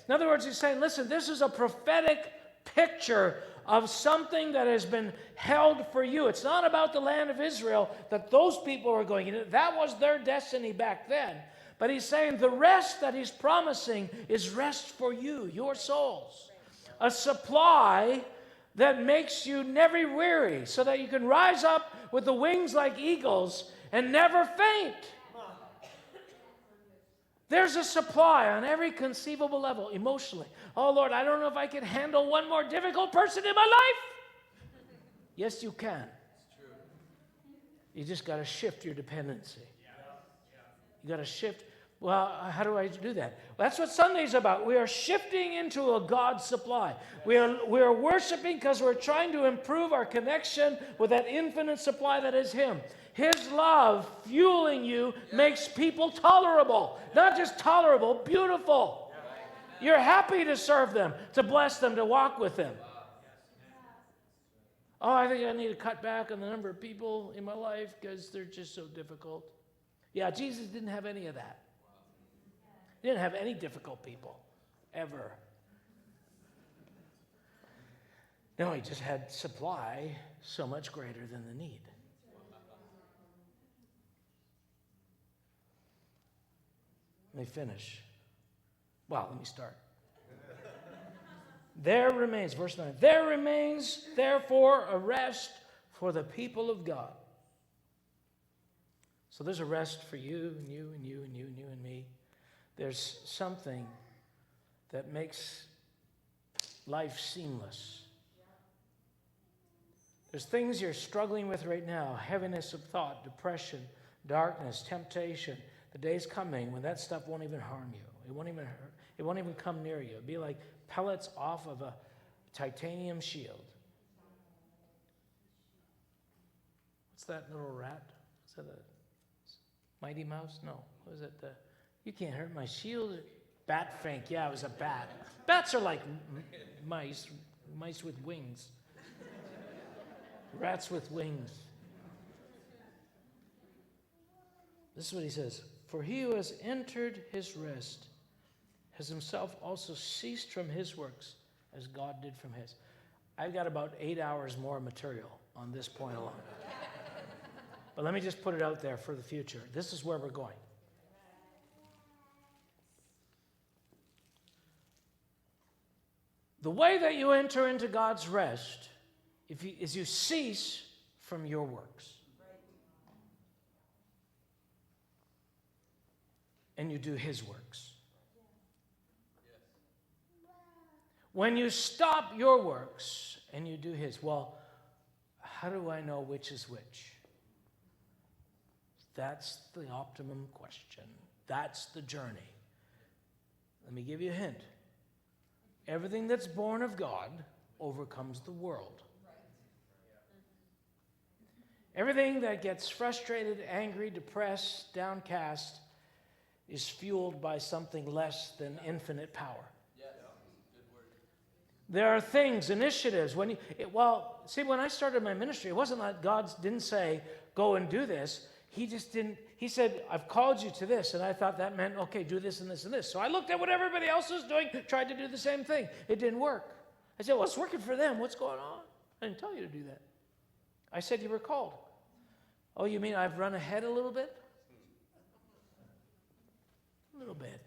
In other words, he's saying, listen, this is a prophetic picture of something that has been held for you. It's not about the land of Israel that those people are going into. That was their destiny back then. But he's saying the rest that he's promising is rest for you, your souls. A supply that makes you never weary, so that you can rise up with the wings like eagles and never faint. There's a supply on every conceivable level, emotionally. Oh, Lord, I don't know if I can handle one more difficult person in my life. Yes, you can. You just got to shift your dependency. You got to shift. Well, how do I do that? Well, that's what Sunday's about. We are shifting into a God supply. We are worshiping because we're trying to improve our connection with that infinite supply that is Him. His love fueling you makes people tolerable. Not just tolerable, beautiful. You're happy to serve them, to bless them, to walk with them. Oh, I think I need to cut back on the number of people in my life because they're just so difficult. Yeah, Jesus didn't have any of that. He didn't have any difficult people, ever. No, he just had supply so much greater than the need. Let me finish. Well, let me start. There remains, verse 9, there remains, therefore, a rest for the people of God. So there's a rest for you and you and you and you and you and me. There's something that makes life seamless. There's things you're struggling with right now, heaviness of thought, depression, darkness, temptation. The day's coming when that stuff won't even harm you. It won't even hurt. It won't even come near you. It'll be like pellets off of a titanium shield. What's that little rat? Is that a Mighty Mouse? No. What is it? You can't hurt my shield. Bat Frank. Yeah, it was a bat. Bats are like mice. Mice with wings. Rats with wings. This is what he says. For he who has entered his rest has himself also ceased from his works as God did from his. I've got about 8 hours more material on this point alone. But let me just put it out there for the future. This is where we're going. The way that you enter into God's rest is you cease from your works. And you do his works. When you stop your works and you do his, well, how do I know which is which? That's the optimum question. That's the journey. Let me give you a hint. Everything that's born of God overcomes the world. Everything that gets frustrated, angry, depressed, downcast is fueled by something less than infinite power. There are things, initiatives. When I started my ministry, it wasn't like God didn't say, go and do this. He just didn't. He said, I've called you to this. And I thought that meant, okay, do this and this and this. So I looked at what everybody else was doing, tried to do the same thing. It didn't work. I said, well, it's working for them. What's going on? I didn't tell you to do that. I said, you were called. Oh, you mean I've run ahead a little bit? A little bit.